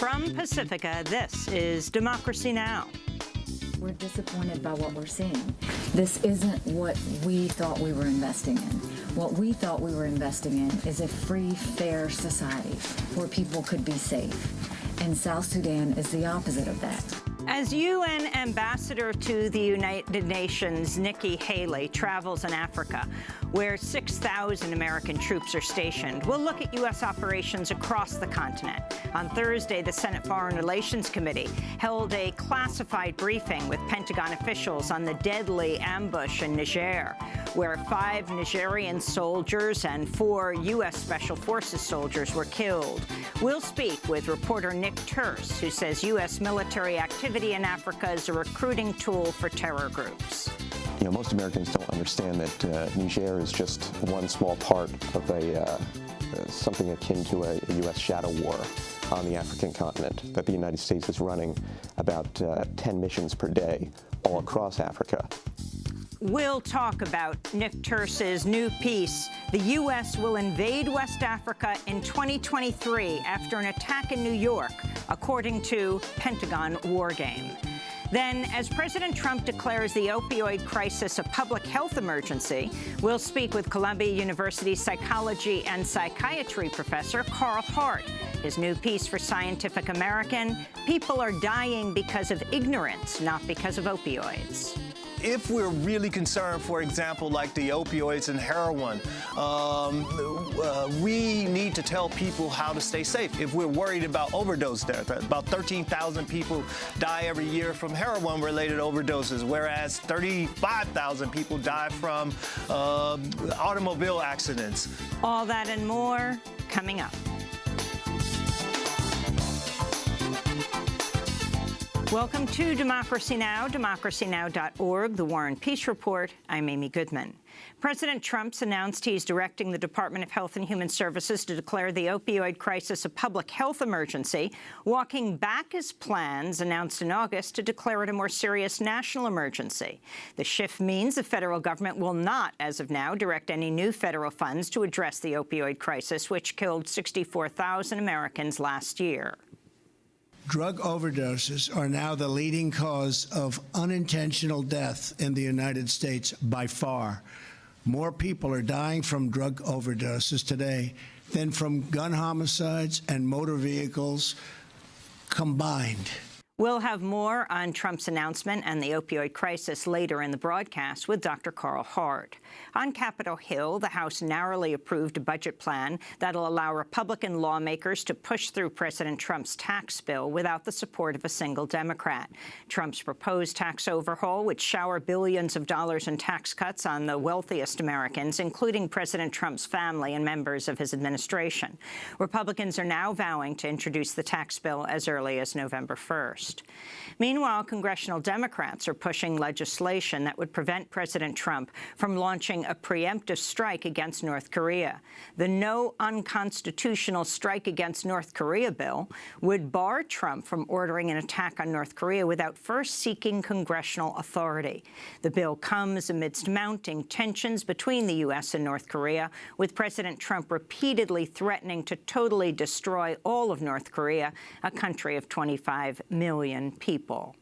From Pacifica, this is Democracy Now! We're disappointed by what we're seeing. This isn't what we thought we were investing in. What we thought we were investing in is a free, fair society where people could be safe. And South Sudan is the opposite of that. As UN Ambassador to the United Nations, Nikki Haley, travels in Africa, where 6,000 American troops are stationed, we'll look at U.S. operations across the continent. On Thursday, the Senate Foreign Relations Committee held a classified briefing with Pentagon officials on the deadly ambush in Niger, where 5 Nigerian soldiers and 4 U.S. Special Forces soldiers were killed. We'll speak with reporter Nick Turse, who says U.S. military activity in Africa is a recruiting tool for terror groups. You know, most Americans don't understand that Niger is just one small part of something akin to a U.S. shadow war on the African continent, that the United States is running about 10 missions per day all across Africa. We'll talk about Nick Turse's new piece, "The U.S. Will Invade West Africa in 2023 After an Attack in New York," according to Pentagon War Game. Then, as President Trump declares the opioid crisis a public health emergency, we'll speak with Columbia University psychology and psychiatry professor Carl Hart. His new piece for Scientific American, "People are dying because of ignorance, not because of opioids." If we're really concerned, for example, like the opioids and heroin, we need to tell people how to stay safe. If we're worried about overdose death, about 13,000 people die every year from heroin-related overdoses, whereas 35,000 people die from automobile accidents. All that and more coming up. Welcome to Democracy Now!, democracynow.org, The War and Peace Report. I'm Amy Goodman. President Trump's announced he's directing the Department of Health and Human Services to declare the opioid crisis a public health emergency, walking back his plans announced in August to declare it a more serious national emergency. The shift means the federal government will not, as of now, direct any new federal funds to address the opioid crisis, which killed 64,000 Americans last year. Drug overdoses are now the leading cause of unintentional death in the United States by far. More people are dying from drug overdoses today than from gun homicides and motor vehicles combined. We'll have more on Trump's announcement and the opioid crisis later in the broadcast with Dr. Carl Hart. On Capitol Hill, the House narrowly approved a budget plan that'll allow Republican lawmakers to push through President Trump's tax bill without the support of a single Democrat. Trump's proposed tax overhaul would shower billions of dollars in tax cuts on the wealthiest Americans, including President Trump's family and members of his administration. Republicans are now vowing to introduce the tax bill as early as November 1st. Meanwhile, congressional Democrats are pushing legislation that would prevent President Trump from launching a preemptive strike against North Korea. The No Unconstitutional Strike Against North Korea bill would bar Trump from ordering an attack on North Korea without first seeking congressional authority. The bill comes amidst mounting tensions between the U.S. and North Korea, with President Trump repeatedly threatening to totally destroy all of North Korea, a country of 25 million people.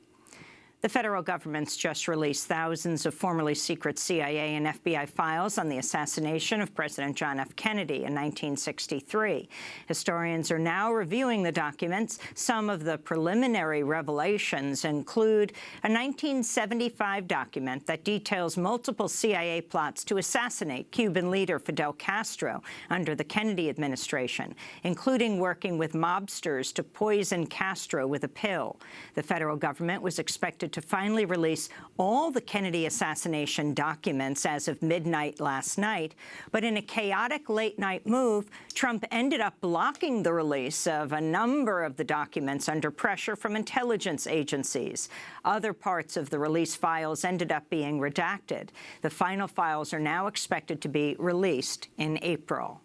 The federal government's just released thousands of formerly secret CIA and FBI files on the assassination of President John F. Kennedy in 1963. Historians are now reviewing the documents. Some of the preliminary revelations include a 1975 document that details multiple CIA plots to assassinate Cuban leader Fidel Castro under the Kennedy administration, including working with mobsters to poison Castro with a pill. The federal government was expected to finally release all the Kennedy assassination documents as of midnight last night, but in a chaotic late-night move, Trump ended up blocking the release of a number of the documents under pressure from intelligence agencies. Other parts of the release files ended up being redacted. The final files are now expected to be released in April.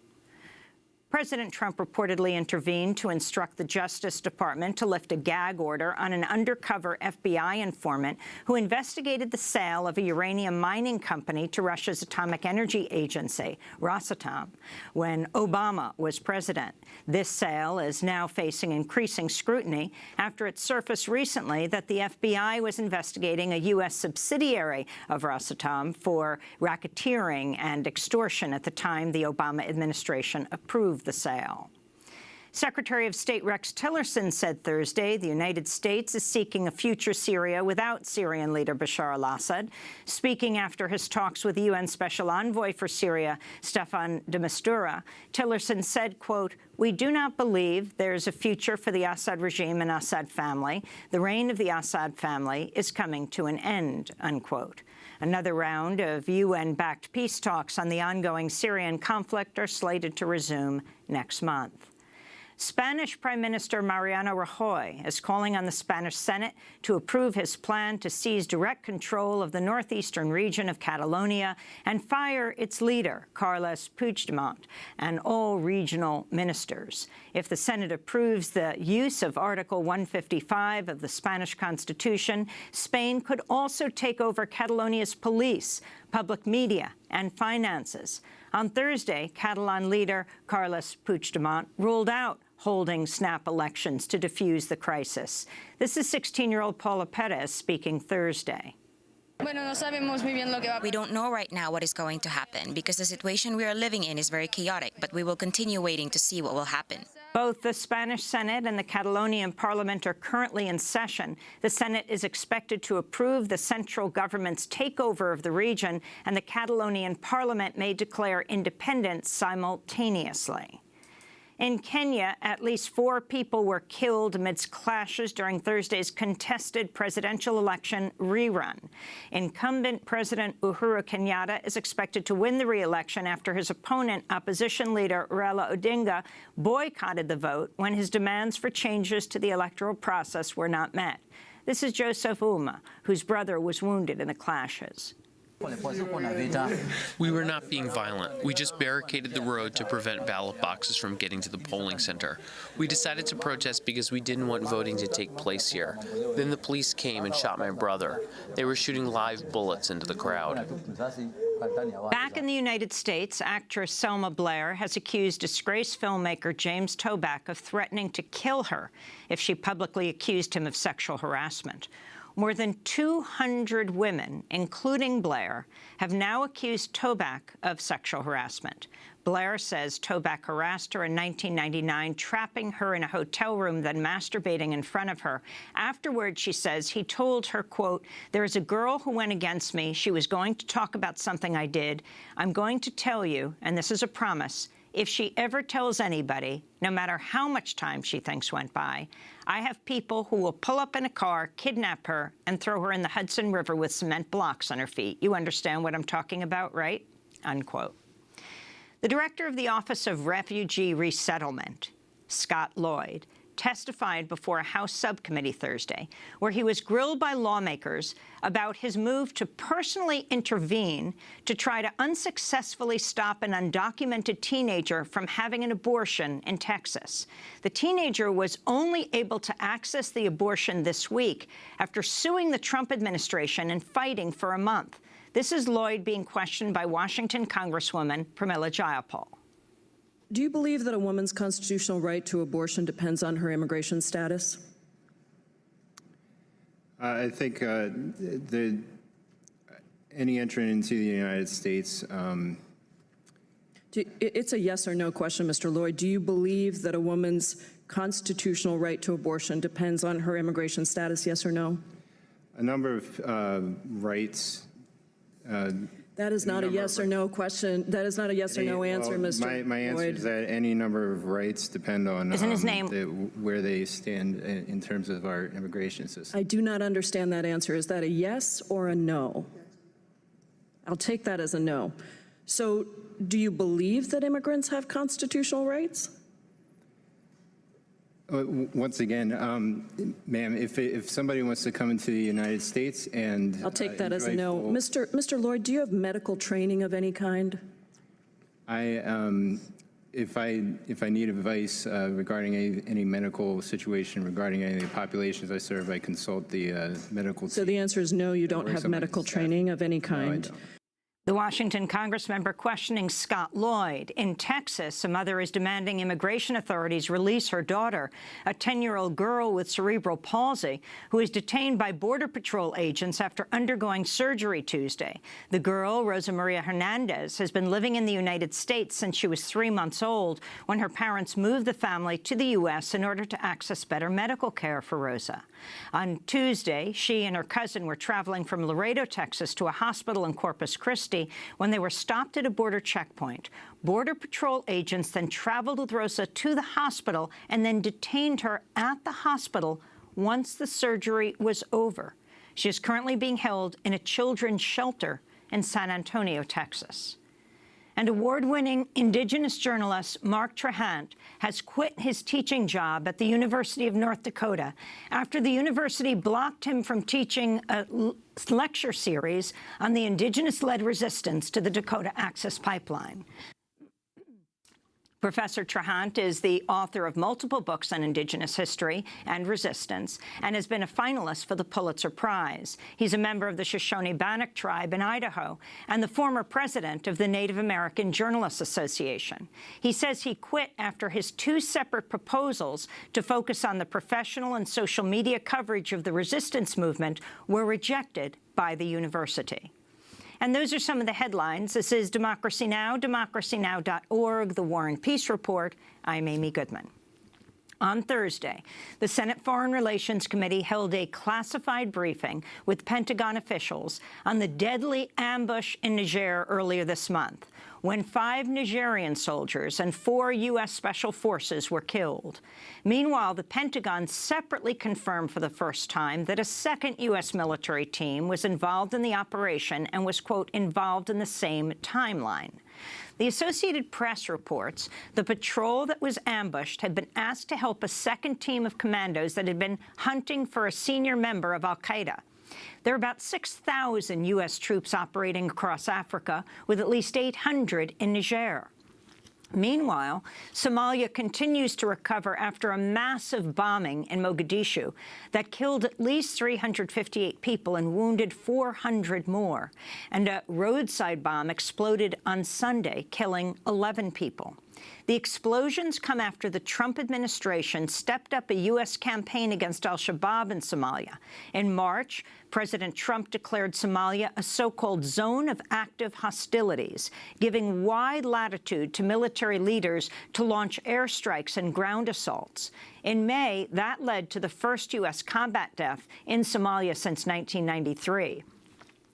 President Trump reportedly intervened to instruct the Justice Department to lift a gag order on an undercover FBI informant who investigated the sale of a uranium mining company to Russia's Atomic Energy Agency, Rosatom, when Obama was president. This sale is now facing increasing scrutiny after it surfaced recently that the FBI was investigating a U.S. subsidiary of Rosatom for racketeering and extortion at the time the Obama administration approved the sale. Secretary of State Rex Tillerson said Thursday the United States is seeking a future Syria without Syrian leader Bashar al-Assad. Speaking after his talks with the UN Special Envoy for Syria, Staffan de Mistura, Tillerson said, quote, "We do not believe there is a future for the Assad regime and Assad family. The reign of the Assad family is coming to an end," unquote. Another round of UN-backed peace talks on the ongoing Syrian conflict are slated to resume next month. Spanish Prime Minister Mariano Rajoy is calling on the Spanish Senate to approve his plan to seize direct control of the northeastern region of Catalonia and fire its leader, Carles Puigdemont, and all regional ministers. If the Senate approves the use of Article 155 of the Spanish Constitution, Spain could also take over Catalonia's police, public media, and finances. On Thursday, Catalan leader Carles Puigdemont ruled out holding snap elections to defuse the crisis. This is 16-year-old Paula Perez speaking Thursday. We don't know right now what is going to happen because the situation we are living in is very chaotic, but we will continue waiting to see what will happen. Both the Spanish Senate and the Catalonian Parliament are currently in session. The Senate is expected to approve the central government's takeover of the region, and the Catalonian Parliament may declare independence simultaneously. In Kenya, at least 4 people were killed amidst clashes during Thursday's contested presidential election rerun. Incumbent President Uhuru Kenyatta is expected to win the re-election after his opponent, opposition leader Raila Odinga, boycotted the vote when his demands for changes to the electoral process were not met. This is Joseph Uma, whose brother was wounded in the clashes. We were not being violent. We just barricaded the road to prevent ballot boxes from getting to the polling center. We decided to protest because we didn't want voting to take place here. Then the police came and shot my brother. They were shooting live bullets into the crowd. Back in the United States, actress Selma Blair has accused disgraced filmmaker James Toback of threatening to kill her if she publicly accused him of sexual harassment. More than 200 women, including Blair, have now accused Toback of sexual harassment. Blair says Toback harassed her in 1999, trapping her in a hotel room, then masturbating in front of her. Afterwards, she says, he told her, quote, "There is a girl who went against me. She was going to talk about something I did. I'm going to tell you, and this is a promise, if she ever tells anybody, no matter how much time she thinks went by, I have people who will pull up in a car, kidnap her, and throw her in the Hudson River with cement blocks on her feet. You understand what I'm talking about, right?" Unquote. The director of the Office of Refugee Resettlement, Scott Lloyd, testified before a House subcommittee Thursday, where he was grilled by lawmakers about his move to personally intervene to try to unsuccessfully stop an undocumented teenager from having an abortion in Texas. The teenager was only able to access the abortion this week after suing the Trump administration and fighting for a month. This is Lloyd being questioned by Washington Congresswoman Pramila Jayapal. Do you believe that a woman's constitutional right to abortion depends on her immigration status? I think any entrant into the United States. It's a yes or no question, Mr. Lloyd. Do you believe that a woman's constitutional right to abortion depends on her immigration status, yes or no? A number of rights. That is not a yes or no question. That is not a yes or no answer, Mr. Lloyd. My answer is that any number of rights depend on where they stand in terms of our immigration system. I do not understand that answer. Is that a yes or a no? I'll take that as a no. So do you believe that immigrants have constitutional rights? Once again, ma'am, if somebody wants to come into the United States and I'll take that as a no. Mr. Lloyd, do you have medical training of any kind? If I need advice regarding any medical situation, regarding any of the populations I serve, I consult the medical team. So the answer is no, you don't have medical training of any kind? No, I don't. The Washington Congress member questioning Scott Lloyd. In Texas, a mother is demanding immigration authorities release her daughter, a 10-year-old girl with cerebral palsy, who is detained by Border Patrol agents after undergoing surgery Tuesday. The girl, Rosa Maria Hernandez, has been living in the United States since she was 3 months old, when her parents moved the family to the U.S. in order to access better medical care for Rosa. On Tuesday, she and her cousin were traveling from Laredo, Texas, to a hospital in Corpus Christi when they were stopped at a border checkpoint. Border Patrol agents then traveled with Rosa to the hospital and then detained her at the hospital once the surgery was over. She is currently being held in a children's shelter in San Antonio, Texas. And award-winning Indigenous journalist Mark Trahant has quit his teaching job at the University of North Dakota after the university blocked him from teaching a lecture series on the Indigenous-led resistance to the Dakota Access Pipeline. Professor Trahant is the author of multiple books on Indigenous history and resistance and has been a finalist for the Pulitzer Prize. He's a member of the Shoshone-Bannock tribe in Idaho and the former president of the Native American Journalists Association. He says he quit after his 2 separate proposals to focus on the professional and social media coverage of the resistance movement were rejected by the university. And those are some of the headlines. This is Democracy Now!, democracynow.org, The War and Peace Report. I'm Amy Goodman. On Thursday, the Senate Foreign Relations Committee held a classified briefing with Pentagon officials on the deadly ambush in Niger earlier this month, when 5 Nigerian soldiers and 4 U.S. Special Forces were killed. Meanwhile, the Pentagon separately confirmed for the first time that a second U.S. military team was involved in the operation and was, quote, involved in the same timeline. The Associated Press reports the patrol that was ambushed had been asked to help a second team of commandos that had been hunting for a senior member of al-Qaeda. There are about 6,000 U.S. troops operating across Africa, with at least 800 in Niger. Meanwhile, Somalia continues to recover after a massive bombing in Mogadishu that killed at least 358 people and wounded 400 more. And a roadside bomb exploded on Sunday, killing 11 people. The explosions come after the Trump administration stepped up a U.S. campaign against al-Shabaab in Somalia. In March, President Trump declared Somalia a so-called zone of active hostilities, giving wide latitude to military leaders to launch airstrikes and ground assaults. In May, that led to the first U.S. combat death in Somalia since 1993.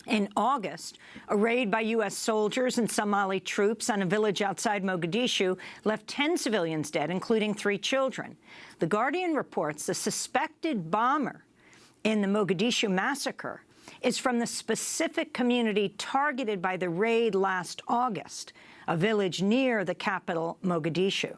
In August, a raid by U.S. soldiers and Somali troops on a village outside Mogadishu left 10 civilians dead, including 3 children. The Guardian reports the suspected bomber in the Mogadishu massacre is from the specific community targeted by the raid last August, a village near the capital, Mogadishu.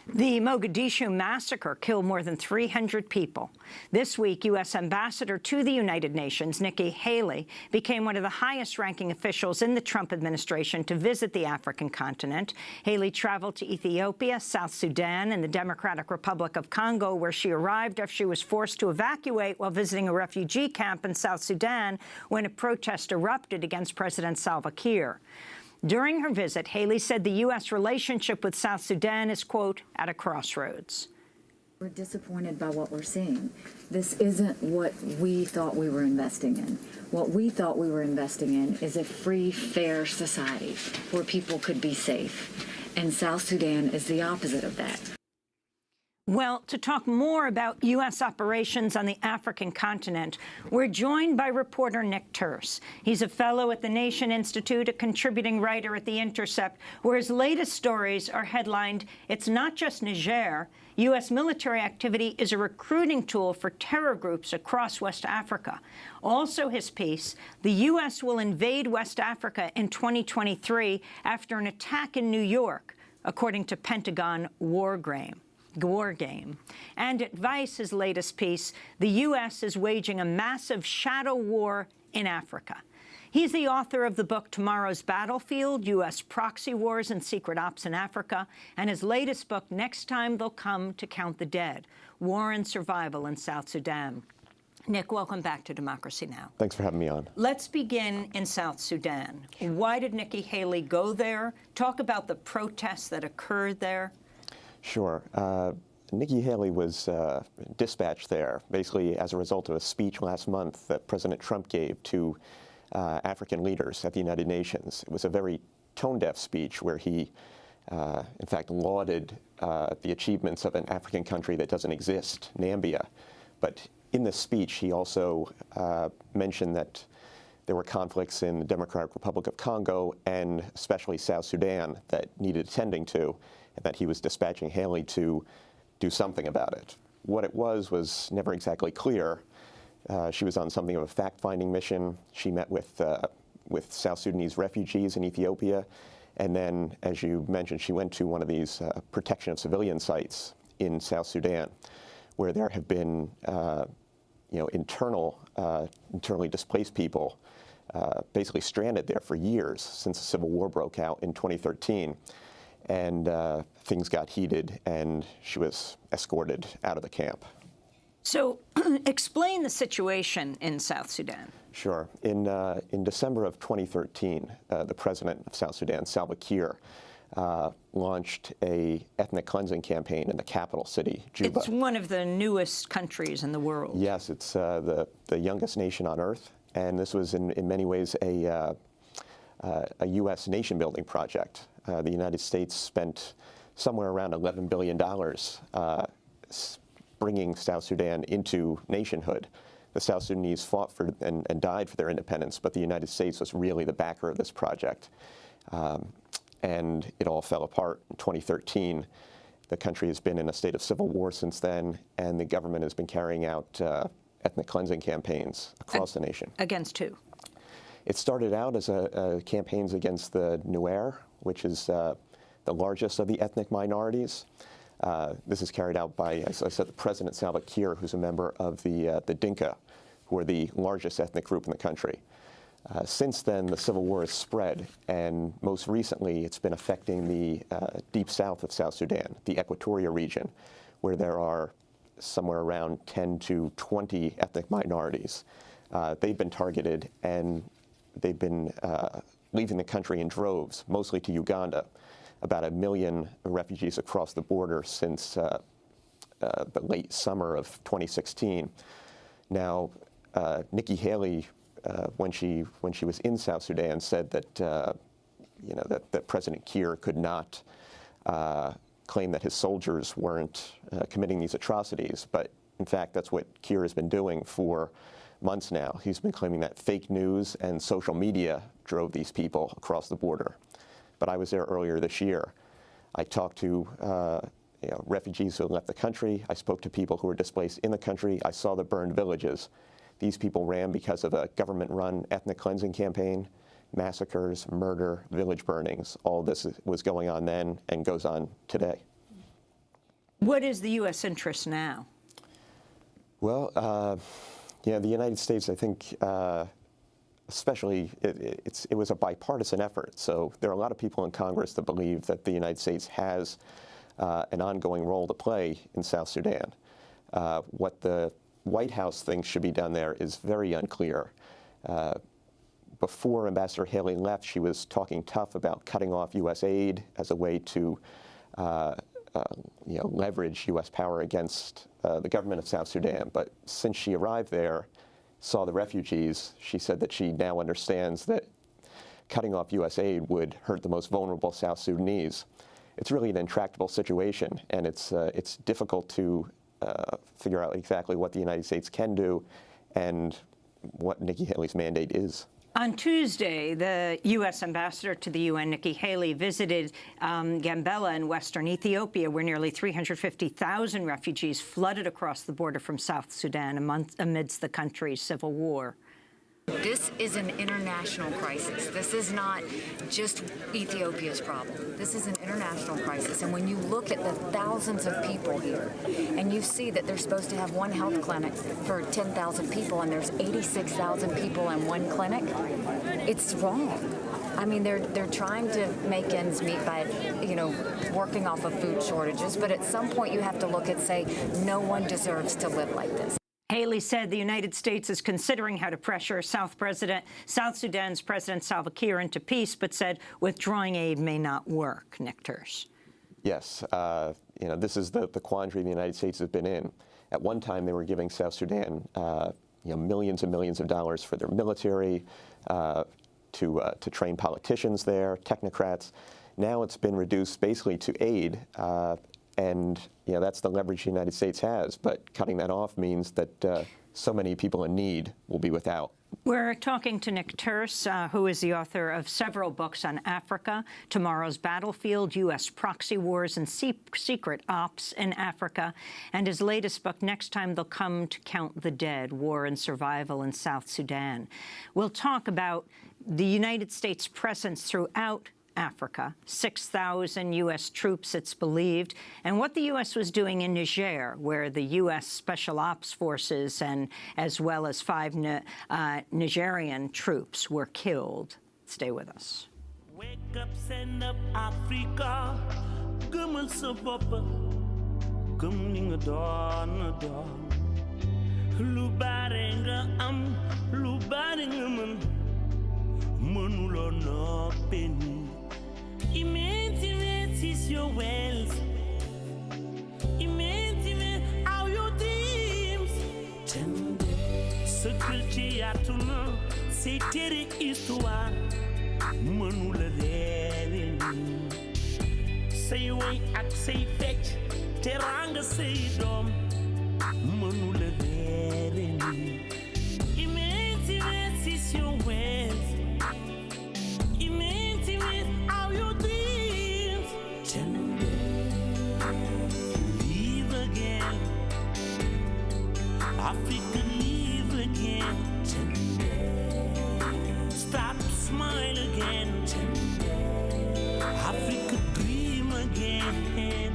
The Mogadishu massacre killed more than 300 people. This week, U.S. Ambassador to the United Nations, Nikki Haley, became one of the highest-ranking officials in the Trump administration to visit the African continent. Haley traveled to Ethiopia, South Sudan, and the Democratic Republic of Congo, where she arrived after she was forced to evacuate while visiting a refugee camp in South Sudan when a protest erupted against President Salva Kiir. During her visit, Haley said the U.S. relationship with South Sudan is, quote, at a crossroads. We're disappointed by what we're seeing. This isn't what we thought we were investing in. What we thought we were investing in is a free, fair society where people could be safe. And South Sudan is the opposite of that. Well, to talk more about U.S. operations on the African continent, we're joined by reporter Nick Turse. He's a fellow at the Nation Institute, a contributing writer at The Intercept, where his latest stories are headlined, "It's not just Niger. U.S. military activity is a recruiting tool for terror groups across West Africa." Also his piece, "The U.S. will invade West Africa in 2023 after an attack in New York," according to Pentagon war game. And at Vice, his latest piece, "The U.S. is waging a massive shadow war in Africa." He's the author of the book Tomorrow's Battlefield, U.S. Proxy Wars and Secret Ops in Africa, and his latest book, Next Time They'll Come to Count the Dead, War and Survival in South Sudan. Nick, welcome back to Democracy Now! Thanks for having me on. Let's begin in South Sudan. Why did Nikki Haley go there? Talk about the protests that occurred there. Sure. Nikki Haley was dispatched there basically as a result of a speech last month that President Trump gave to African leaders at the United Nations. It was a very tone-deaf speech where he, in fact, lauded the achievements of an African country that doesn't exist, Nambia. But in this speech, he also mentioned that there were conflicts in the Democratic Republic of Congo and especially South Sudan that needed attending to, and that he was dispatching Haley to do something about it. What it was never exactly clear. She was on something of a fact-finding mission. She met with South Sudanese refugees in Ethiopia, and then, as you mentioned, she went to one of these protection of civilian sites in South Sudan, where there have been, internally displaced people basically stranded there for years since the civil war broke out in 2013. And things got heated, and she was escorted out of the camp. So explain the situation in South Sudan. Sure. In December of 2013, the president of South Sudan, Salva Kiir, launched a ethnic cleansing campaign in the capital city, Juba. It's one of the newest countries in the world. Yes, it's the youngest nation on earth, and this was in many ways a U.S. nation-building project. The United States spent somewhere around $11 billion bringing South Sudan into nationhood. The South Sudanese fought for and died for their independence, but the United States was really the backer of this project. And it all fell apart in 2013. The country has been in a state of civil war since then, and the government has been carrying out ethnic cleansing campaigns across the nation. Against who? It started out as campaigns against the Nuer, which is the largest of the ethnic minorities. This is carried out by, as I said, the President Salva Kiir, who's a member of the Dinka, who are the largest ethnic group in the country. Since then, the civil war has spread, and most recently, it's been affecting the deep south of South Sudan, the Equatoria region, where there are somewhere around 10 to 20 ethnic minorities. They've been targeted, and they've been leaving the country in droves, mostly to Uganda. About 1 million refugees across the border since the late summer of 2016. Now, Nikki Haley, when she was in South Sudan, said that that President Kiir could not claim that his soldiers weren't committing these atrocities, but in fact, that's what Kiir has been doing for months now. He's been claiming that fake news and social media drove these people across the border. But I was there earlier this year. I talked to refugees who had left the country. I spoke to people who were displaced in the country. I saw the burned villages. These people ran because of a government-run ethnic cleansing campaign, massacres, murder, village burnings. All this was going on then and goes on today. What is the U.S. interest now? Well, the United States, I think, especially, it was a bipartisan effort. So there are a lot of people in Congress that believe that the United States has an ongoing role to play in South Sudan. What the White House thinks should be done there is very unclear. Before Ambassador Haley left, she was talking tough about cutting off U.S. aid as a way to leverage U.S. power against the government of South Sudan. But since she arrived there, saw the refugees, she said that she now understands that cutting off U.S. aid would hurt the most vulnerable South Sudanese. It's really an intractable situation, and it's difficult to figure out exactly what the United States can do and what Nikki Haley's mandate is. On Tuesday, the U.S. ambassador to the UN, Nikki Haley, visited Gambela in western Ethiopia, where nearly 350,000 refugees flooded across the border from South Sudan amidst the country's civil war. This is an international crisis. This is not just Ethiopia's problem. This is an international crisis. And when you look at the thousands of people here, and you see that they're supposed to have one health clinic for 10,000 people, and there's 86,000 people in one clinic, it's wrong. I mean, they're trying to make ends meet by, working off of food shortages. But at some point, you have to look and say, no one deserves to live like this. Haley said the United States is considering how to pressure South Sudan's President Salva Kiir into peace, but said withdrawing aid may not work. Nick Terse. Yes. This is the quandary the United States has been in. At one time, they were giving South Sudan millions and millions of dollars for their military, to train politicians there, technocrats. Now it's been reduced basically to aid, and that's the leverage the United States has. But cutting that off means that so many people in need will be without. We're talking to Nick Terse, who is the author of several books on Africa, Tomorrow's Battlefield, U.S. Proxy Wars and Secret Ops in Africa, and his latest book, Next Time They'll Come to Count the Dead, War and Survival in South Sudan. We'll talk about the United States' presence throughout Africa, 6,000 U.S. troops, it's believed, and what the U.S. was doing in Niger, where the U.S. Special Ops Forces and as well as 5 Nigerian troops were killed. Stay with us. Wake up, stand up, Africa. Gëmal sa bopp, gëm ni nga doon. Lu bare nga am, lu bare nga mën, mënuloo noppi ni. Imagine is your wealth. Imagine how your dreams. Secret yatuna, say tere histoire. Manula reeni. Say way ak say fetch, teranga say dom. Manula reeni. Imagine is your wealth. Africa, live again. Stop, smile again. Africa, dream again.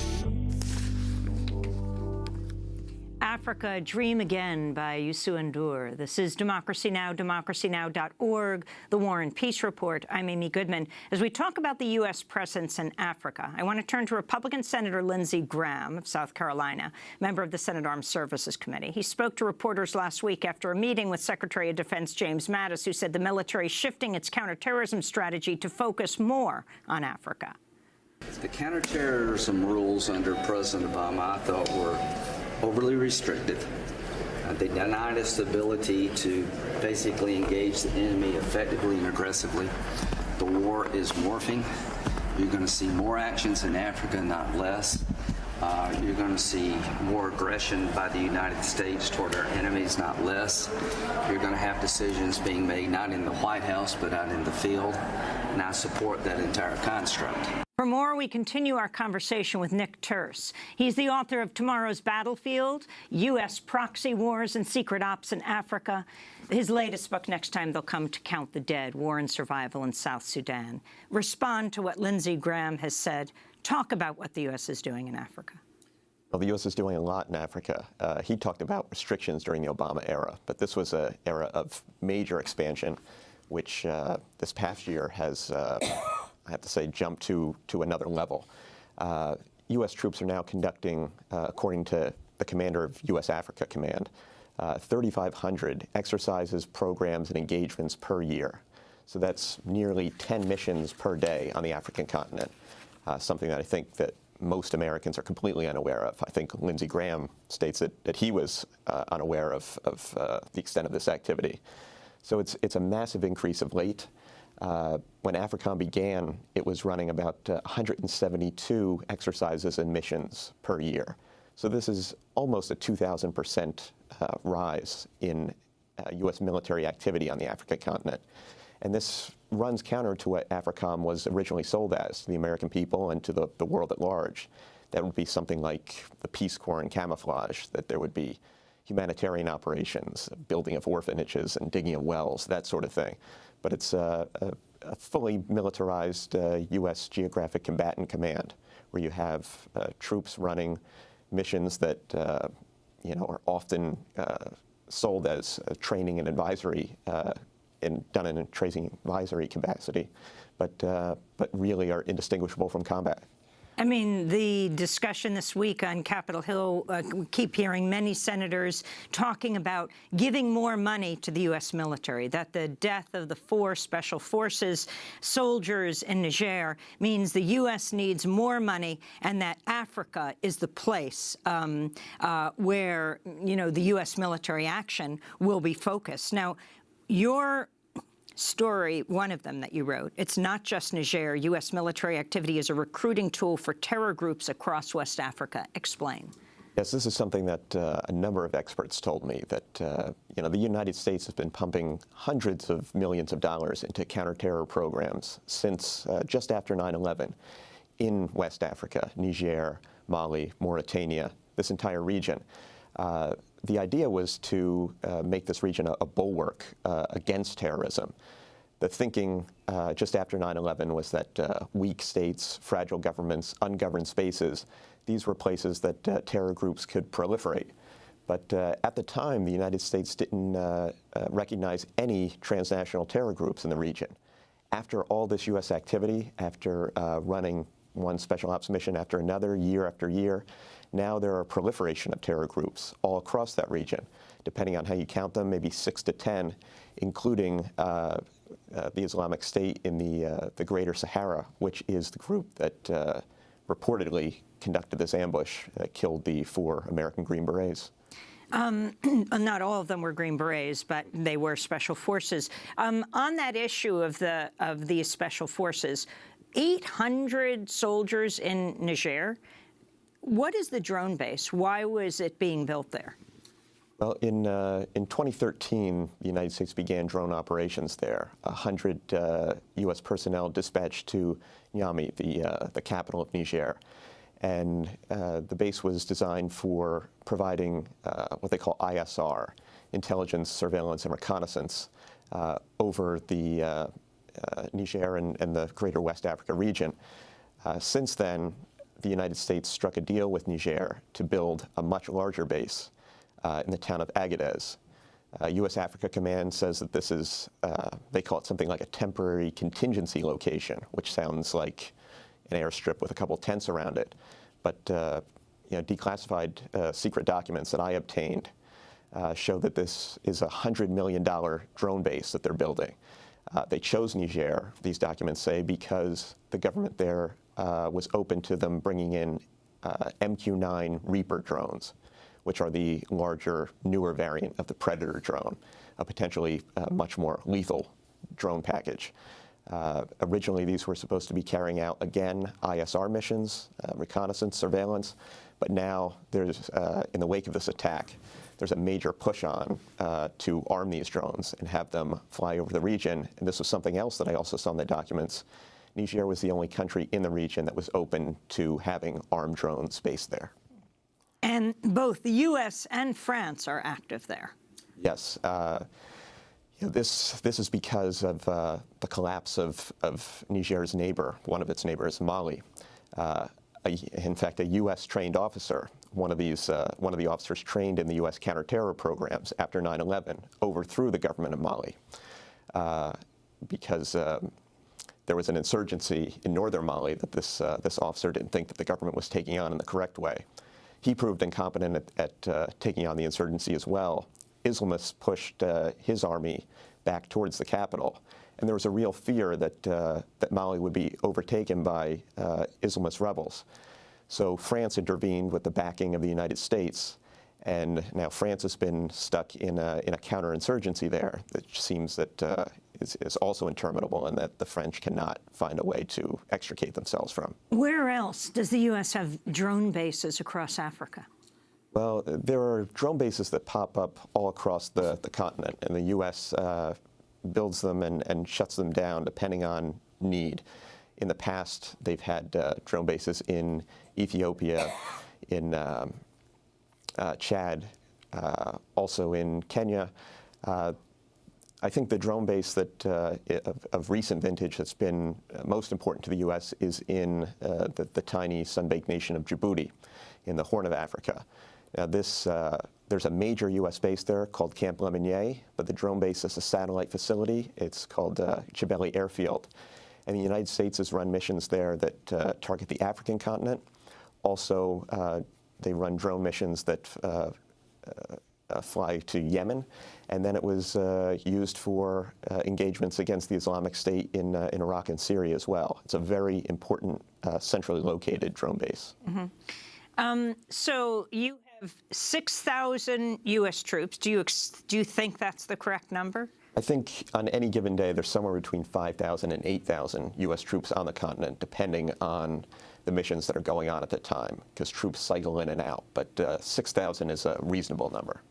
Africa, Dream Again by Youssou N'Dour. This is Democracy Now!, democracynow.org, The War and Peace Report. I'm Amy Goodman. As we talk about the U.S. presence in Africa, I want to turn to Republican Senator Lindsey Graham of South Carolina, member of the Senate Armed Services Committee. He spoke to reporters last week after a meeting with Secretary of Defense James Mattis, who said the military is shifting its counterterrorism strategy to focus more on Africa. The counterterrorism rules under President Obama, I thought, were overly restrictive. They denied us the ability to basically engage the enemy effectively and aggressively. The war is morphing. You're going to see more actions in Africa, not less. You're going to see more aggression by the United States toward our enemies, not less. You're going to have decisions being made not in the White House, but out in the field. And I support that entire construct. For more, we continue our conversation with Nick Terse. He's the author of Tomorrow's Battlefield, U.S. Proxy Wars and Secret Ops in Africa. His latest book, Next Time They'll Come to Count the Dead, War and Survival in South Sudan. Respond to what Lindsey Graham has said. Talk about what the U.S. is doing in Africa. Well, the U.S. is doing a lot in Africa. He talked about restrictions during the Obama era, but this was an era of major expansion, which this past year has I have to say, jumped to another level. U.S. troops are now conducting, according to the commander of U.S. Africa Command, 3,500 exercises, programs, and engagements per year. So that's nearly 10 missions per day on the African continent, something that I think that most Americans are completely unaware of. I think Lindsey Graham states that he was unaware of the extent of this activity. So it's a massive increase of late. When AFRICOM began, it was running about 172 exercises and missions per year. So this is almost a 2,000% rise in U.S. military activity on the African continent. And this runs counter to what AFRICOM was originally sold as to the American people and to the world at large. That would be something like the Peace Corps and camouflage, that there would be humanitarian operations, building of orphanages and digging of wells, that sort of thing. But it's a fully militarized U.S. Geographic Combatant Command, where you have troops running missions that are often sold as training and advisory, done in a training advisory capacity, but really are indistinguishable from combat. I mean, the discussion this week on Capitol Hill, we keep hearing many senators talking about giving more money to the U.S. military, that the death of the 4 special forces soldiers in Niger means the U.S. needs more money, and that Africa is the place where, the U.S. military action will be focused. Now, your story, one of them that you wrote, it's not just Niger. U.S. military activity is a recruiting tool for terror groups across West Africa. Explain. Yes, this is something that a number of experts told me, that the United States has been pumping hundreds of millions of dollars into counterterror programs since just after 9/11 in West Africa, Niger, Mali, Mauritania, this entire region. The idea was to make this region a bulwark against terrorism. The thinking just after 9/11 was that weak states, fragile governments, ungoverned spaces, these were places that terror groups could proliferate. But at the time, the United States didn't recognize any transnational terror groups in the region. After all this U.S. activity, after running one special ops mission after another, year after year, now there are a proliferation of terror groups all across that region, depending on how you count them, maybe 6 to 10, including the Islamic State in the Greater Sahara, which is the group that reportedly conducted this ambush that killed the 4 American Green Berets. Not all of them were Green Berets, but they were special forces. On that issue of these special forces, 800 soldiers in Niger. What is the drone base? Why was it being built there? Well, in 2013, the United States began drone operations there. 100 U.S. personnel dispatched to Niamey, the capital of Niger. And the base was designed for providing what they call ISR, intelligence, surveillance, and reconnaissance, over the Niger and the greater West Africa region. Since then, the United States struck a deal with Niger to build a much larger base in the town of Agadez. U.S. Africa Command says that this is, they call it something like a temporary contingency location, which sounds like an airstrip with a couple tents around it. But declassified secret documents that I obtained show that this is a $100 million drone base that they're building. They chose Niger, these documents say, because the government there was open to them bringing in MQ-9 Reaper drones, which are the larger, newer variant of the Predator drone, a potentially much more lethal drone package. Originally, these were supposed to be carrying out, again, ISR missions, reconnaissance, surveillance, but now there's, in the wake of this attack, there's a major push on to arm these drones and have them fly over the region. And this was something else that I also saw in the documents. Niger was the only country in the region that was open to having armed drones based there. And both the U.S. and France are active there. Yes. This is because of the collapse of Niger's neighbor, one of its neighbors, Mali. In fact, a U.S.-trained officer, one of the officers trained in the U.S. counterterror programs after 9/11, overthrew the government of Mali because there was an insurgency in northern Mali that this officer didn't think that the government was taking on in the correct way. He proved incompetent at taking on the insurgency as well. Islamists pushed his army back towards the capital, and there was a real fear that Mali would be overtaken by Islamist rebels. So France intervened with the backing of the United States, and now France has been stuck in a counterinsurgency there that seems that is also interminable, and that the French cannot find a way to extricate themselves from. Where else does the U.S. have drone bases across Africa? Well, there are drone bases that pop up all across the continent, and the U.S. builds them and shuts them down depending on need. In the past, they've had drone bases in Ethiopia, in Chad, also in Kenya. I think the drone base that of recent vintage that's been most important to the U.S. is in the tiny sun-baked nation of Djibouti in the Horn of Africa. Now there's a major U.S. base there called Camp Lemonnier, but the drone base is a satellite facility. It's called Jebeli Airfield. And the United States has run missions there that target the African continent. Also, they run drone missions that fly to Yemen, and then it was used for engagements against the Islamic State in Iraq and Syria as well. It's a very important centrally located drone base. Mm-hmm. So you have 6,000 U.S. troops. Do you think that's the correct number? I think on any given day there's somewhere between 5,000 and 8,000 U.S. troops on the continent, depending on the missions that are going on at the time, because troops cycle in and out. But 6,000 is a reasonable number.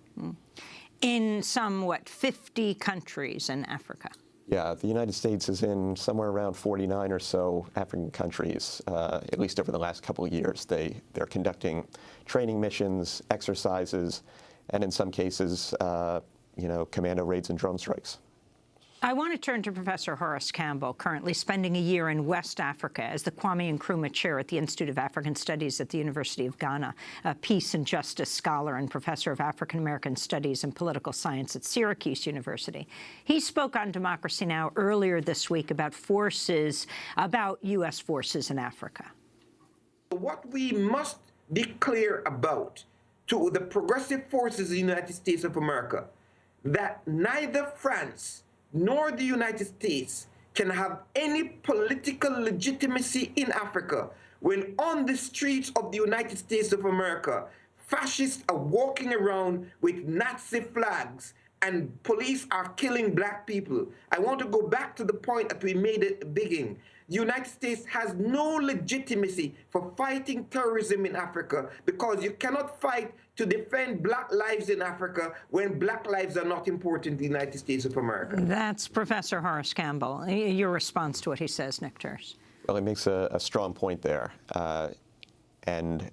In some, 50 countries in Africa? Yeah, the United States is in somewhere around 49 or so African countries, at least over the last couple of years. They're conducting training missions, exercises, and in some cases, commando raids and drone strikes. I want to turn to Professor Horace Campbell, currently spending a year in West Africa as the Kwame Nkrumah Chair at the Institute of African Studies at the University of Ghana, a peace and justice scholar and professor of African American Studies and Political Science at Syracuse University. He spoke on Democracy Now! Earlier this week about U.S. forces in Africa. What we must be clear about to the progressive forces of the United States of America, that neither France nor the United States can have any political legitimacy in Africa when on the streets of the United States of America, fascists are walking around with Nazi flags and police are killing black people. I want to go back to the point that we made at the beginning. The United States has no legitimacy for fighting terrorism in Africa, because you cannot fight to defend black lives in Africa when black lives are not important in the United States of America. That's Professor Horace Campbell. Your response to what he says, Nick Turse. Well, he makes a strong point there. And,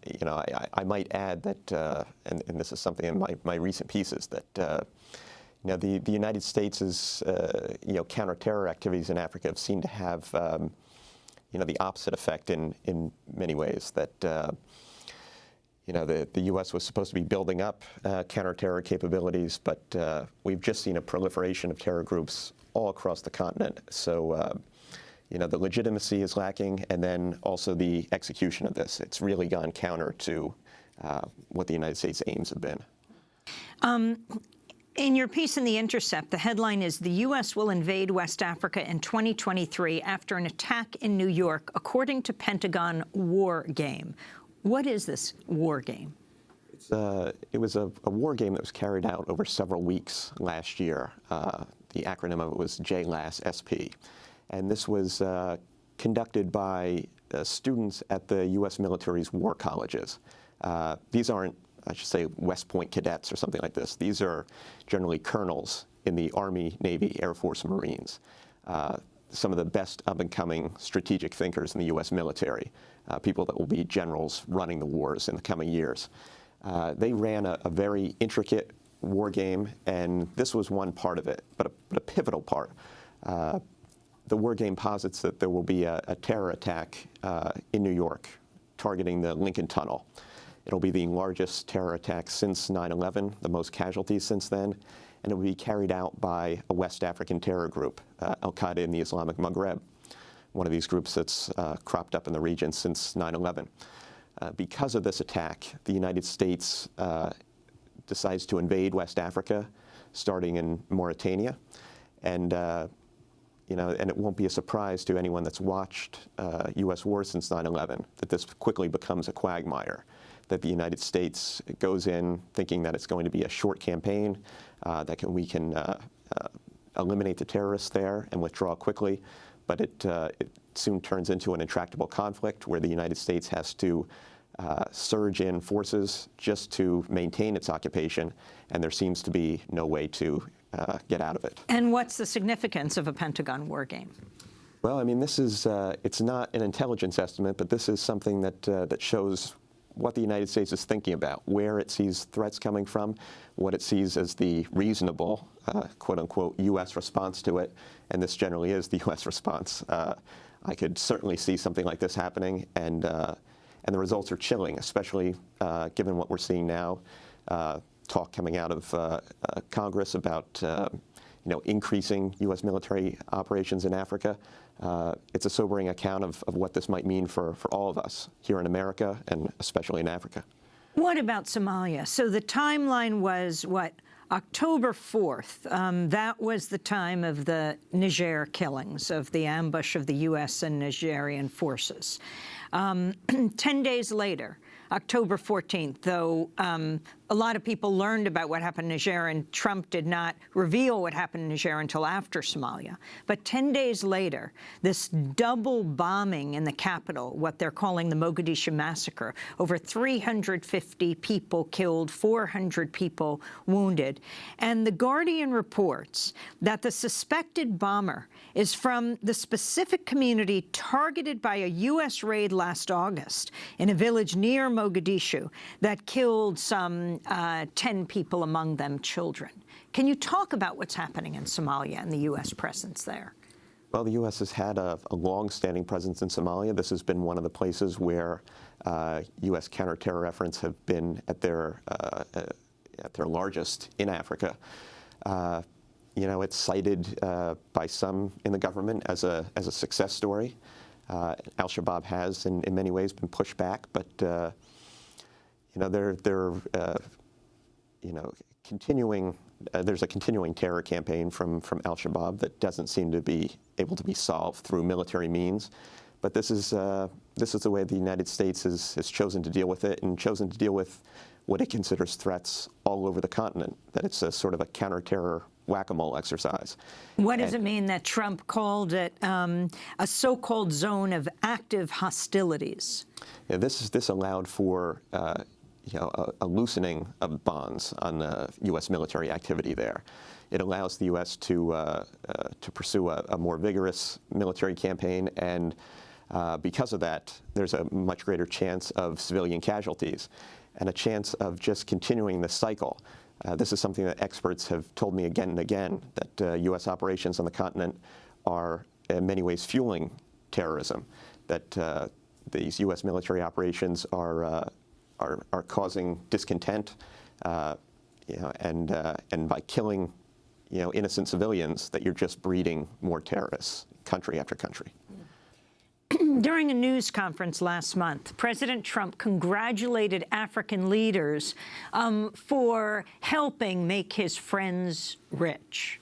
I might add that, and this is something in my recent pieces, that the United States' counterterror activities in Africa have seemed to have the opposite effect in many ways. That the U.S. was supposed to be building up counterterror capabilities, but we've just seen a proliferation of terror groups all across the continent. So the legitimacy is lacking, and then also the execution of this. It's really gone counter to what the United States' aims have been. In your piece in The Intercept, the headline is, "The U.S. will invade West Africa in 2023 after an attack in New York, according to Pentagon war game." What is this war game? It was a war game that was carried out over several weeks last year. The acronym of it was JLAS-SP. And this was conducted by students at the U.S. military's war colleges. These aren't, I should say, West Point cadets or something like this. These are generally colonels in the Army, Navy, Air Force, Marines. Some of the best up-and-coming strategic thinkers in the U.S. military, people that will be generals running the wars in the coming years. They ran a very intricate war game, and this was one part of it, but a pivotal part. The war game posits that there will be a terror attack in New York targeting the Lincoln Tunnel. It'll be the largest terror attack since 9/11, the most casualties since then, and it will be carried out by a West African terror group, Al-Qaeda in the Islamic Maghreb, one of these groups that's cropped up in the region since 9/11. Because of this attack, the United States decides to invade West Africa, starting in Mauritania, and and it won't be a surprise to anyone that's watched U.S. wars since 9/11 that this quickly becomes a quagmire, that the United States goes in thinking that it's going to be a short campaign, that we can eliminate the terrorists there and withdraw quickly, but it soon turns into an intractable conflict where the United States has to surge in forces just to maintain its occupation, and there seems to be no way to get out of it. And what's the significance of a Pentagon war game? Well, I mean, this is, it's not an intelligence estimate, but this is something that shows what the United States is thinking about, where it sees threats coming from, what it sees as the reasonable, quote-unquote, U.S. response to it, and this generally is the U.S. response. I could certainly see something like this happening, and the results are chilling, especially given what we're seeing now. Talk coming out of Congress about increasing U.S. military operations in Africa. It's a sobering account of what this might mean for all of us here in America and especially in Africa. What about Somalia? So the timeline was, what, October 4th. That was the time of the Niger killings, of the ambush of the U.S. and Nigerian forces. 10 days later, October 14th, though a lot of people learned about what happened in Niger, and Trump did not reveal what happened in Niger until after Somalia. But 10 days later, this double bombing in the capital, what they're calling the Mogadishu massacre, over 350 people killed, 400 people wounded. And The Guardian reports that the suspected bomber is from the specific community targeted by a U.S. raid last August in a village near Mogadishu that killed some 10 people, among them children. Can you talk about what's happening in Somalia and the U.S. presence there? Well, the U.S. has had a long-standing presence in Somalia. This has been one of the places where U.S. counterterror efforts have been at their largest in Africa. It's cited by some in the government as a success story. Al-Shabaab has, in many ways, been pushed back, but continuing. There's a continuing terror campaign from Al-Shabaab that doesn't seem to be able to be solved through military means. But this is the way the United States has chosen to deal with it, and chosen to deal with what it considers threats all over the continent. That it's a sort of a counter-terror whack-a-mole exercise. What does it mean that Trump called it a so-called zone of active hostilities? Yeah, this allowed for a loosening of bonds on U.S. military activity there. It allows the U.S. to pursue a more vigorous military campaign, and because of that, there's a much greater chance of civilian casualties and a chance of just continuing the cycle. This is something that experts have told me again and again, that U.S. operations on the continent are in many ways fueling terrorism, that these U.S. military operations are causing discontent, and by killing, innocent civilians, that you're just breeding more terrorists, country after country. During a news conference last month, President Trump congratulated African leaders for helping make his friends rich.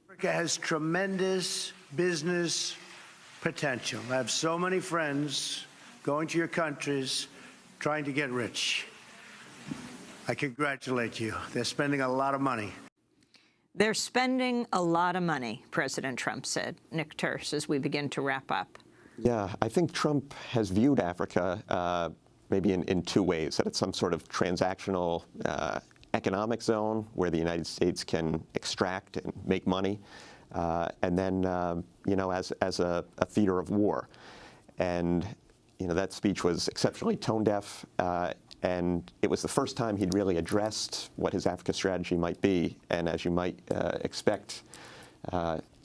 Africa has tremendous business potential. I have so many friends going to your countries trying to get rich. I congratulate you. They're spending a lot of money. They're spending a lot of money, President Trump said. Nick Terse, as we begin to wrap up. Yeah, I think Trump has viewed Africa maybe in two ways, that it's some sort of transactional economic zone where the United States can extract and make money, and then, as a theater of war. And, that speech was exceptionally tone-deaf, and it was the first time he'd really addressed what his Africa strategy might be. And as you might expect,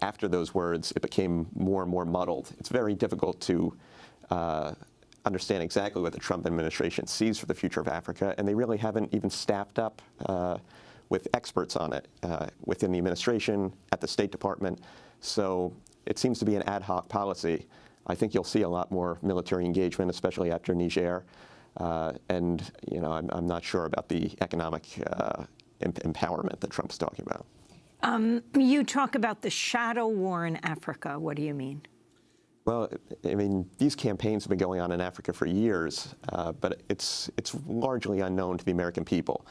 after those words, it became more and more muddled. It's very difficult to understand exactly what the Trump administration sees for the future of Africa, and they really haven't even staffed up with experts on it within the administration, at the State Department. So it seems to be an ad hoc policy. I think you'll see a lot more military engagement, especially after Niger, and I'm not sure about the economic empowerment that Trump's talking about. You talk about the shadow war in Africa. What do you mean? Well, I mean, these campaigns have been going on in Africa for years, but it's largely unknown to the American people.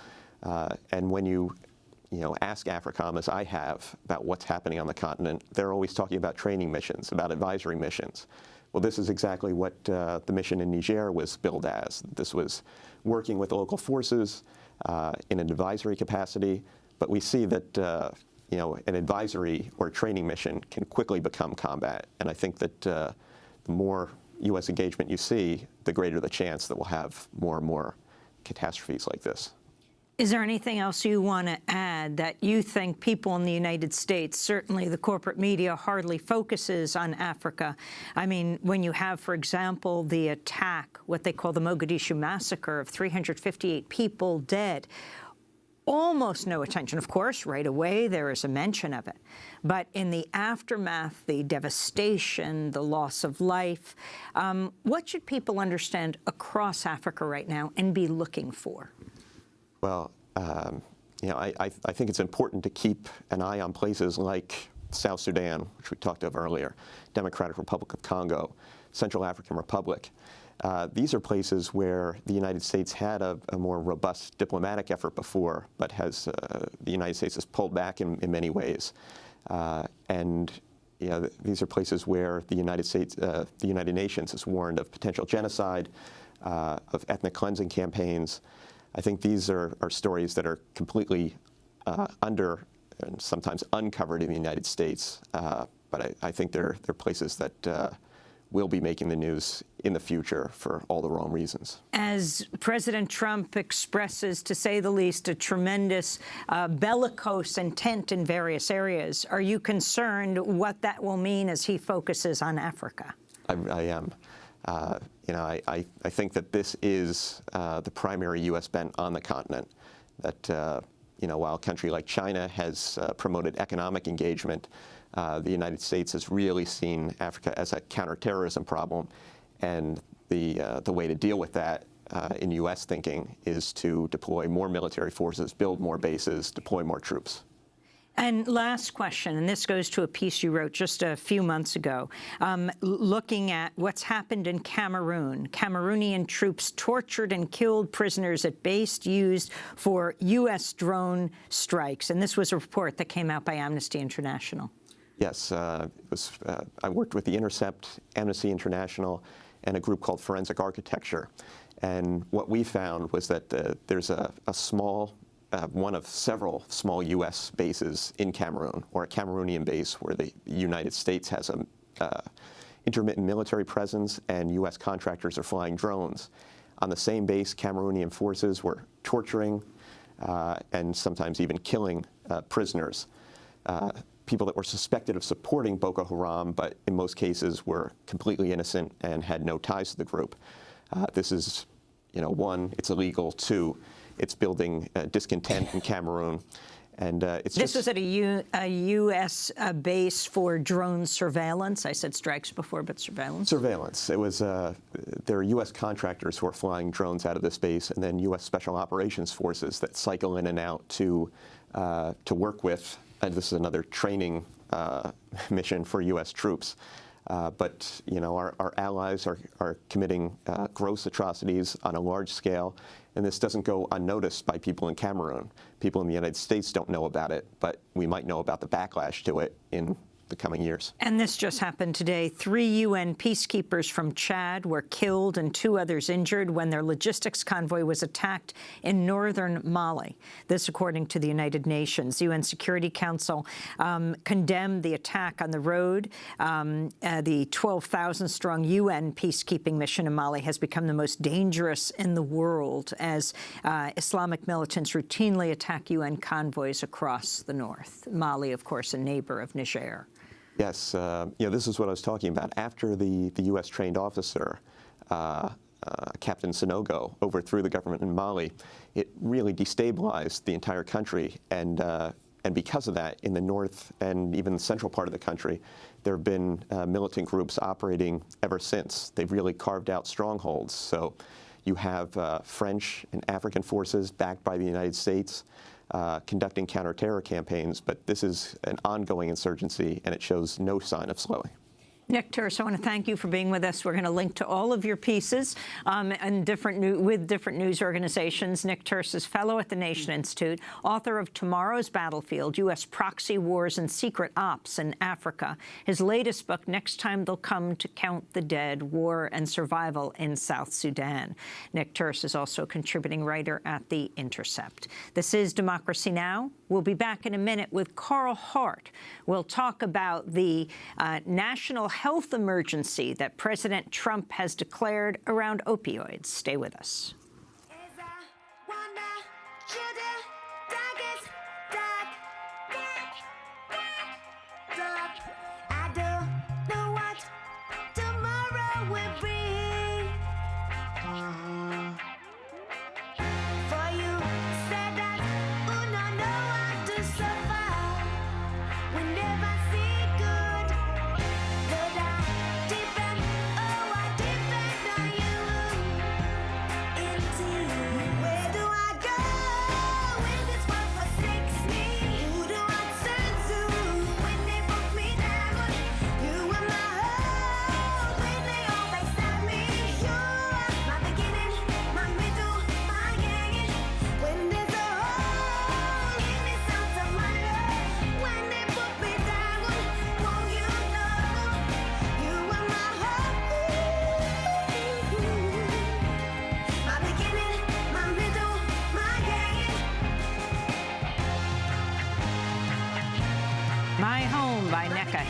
And when you ask AFRICOM, as I have, about what's happening on the continent, they're always talking about training missions, about advisory missions. Well, this is exactly what the mission in Niger was billed as. This was working with local forces in an advisory capacity, but we see that an advisory or training mission can quickly become combat. And I think that the more U.S. engagement you see, the greater the chance that we'll have more and more catastrophes like this. Is there anything else you want to add that you think people in the United States, certainly the corporate media, hardly focuses on Africa? I mean, when you have, for example, the attack, what they call the Mogadishu massacre of 358 people dead, almost no attention. Of course, right away there is a mention of it. But in the aftermath, the devastation, the loss of life, what should people understand across Africa right now and be looking for? Well, you know, I think it's important to keep an eye on places like South Sudan, which we talked of earlier, Democratic Republic of Congo, Central African Republic. These are places where the United States had a more robust diplomatic effort before, but the United States has pulled back in many ways. And you know, these are places where the United Nations has warned of potential genocide, of ethnic cleansing campaigns. I think these are stories that are completely under and sometimes uncovered in the United States. But I think they're places that will be making the news in the future for all the wrong reasons. As President Trump expresses, to say the least, a tremendous bellicose intent in various areas, are you concerned what that will mean as he focuses on Africa? I am. You know, I think that this is the primary U.S. bent on the continent, that, you know, while a country like China has promoted economic engagement, the United States has really seen Africa as a counterterrorism problem. And the way to deal with that in U.S. thinking is to deploy more military forces, build more bases, deploy more troops. And last question, and this goes to a piece you wrote just a few months ago, looking at what's happened in Cameroon. Cameroonian troops tortured and killed prisoners at base used for U.S. drone strikes. And this was a report that came out by Amnesty International. Yes, I worked with The Intercept, Amnesty International, and a group called Forensic Architecture. And what we found was that there's a small one of several small U.S. bases in Cameroon, or a Cameroonian base where the United States has an intermittent military presence and U.S. contractors are flying drones. On the same base, Cameroonian forces were torturing and sometimes even killing prisoners, people that were suspected of supporting Boko Haram, but in most cases were completely innocent and had no ties to the group. This is, you know, one, it's illegal. Two, it's building discontent in Cameroon. And this was at a U.S. base for drone surveillance. I said strikes before, but surveillance. Surveillance. It was there are U.S. contractors who are flying drones out of this base, and then U.S. Special Operations Forces that cycle in and out to work with. And this is another training mission for U.S. troops. But you know, our allies are committing gross atrocities on a large scale, and this doesn't go unnoticed by people in Cameroon. People in the United States don't know about it, but we might know about the backlash to it in the coming years. And this just happened today. 3 UN peacekeepers from Chad were killed and 2 others injured when their logistics convoy was attacked in northern Mali. This, according to the United Nations. The UN Security Council condemned the attack on the road. The 12,000-strong UN peacekeeping mission in Mali has become the most dangerous in the world as Islamic militants routinely attack UN convoys across the north. Mali, of course, a neighbor of Niger. Yes, you know, this is what I was talking about. After the U.S. trained officer, Captain Sanogo, overthrew the government in Mali, it really destabilized the entire country. And because of that, in the north and even the central part of the country, there have been militant groups operating ever since. They've really carved out strongholds. So you have French and African forces backed by the United States, conducting counterterror campaigns, but this is an ongoing insurgency, and it shows no sign of slowing. Nick Turse, I want to thank you for being with us. We're going to link to all of your pieces and with different news organizations. Nick Turse is fellow at the Nation Institute, author of Tomorrow's Battlefield, U.S. Proxy Wars and Secret Ops in Africa. His latest book, Next Time They'll Come to Count the Dead, War and Survival in South Sudan. Nick Turse is also a contributing writer at The Intercept. This is Democracy Now! We'll be back in a minute with Carl Hart. We'll talk about the national health emergency that President Trump has declared around opioids. Stay with us.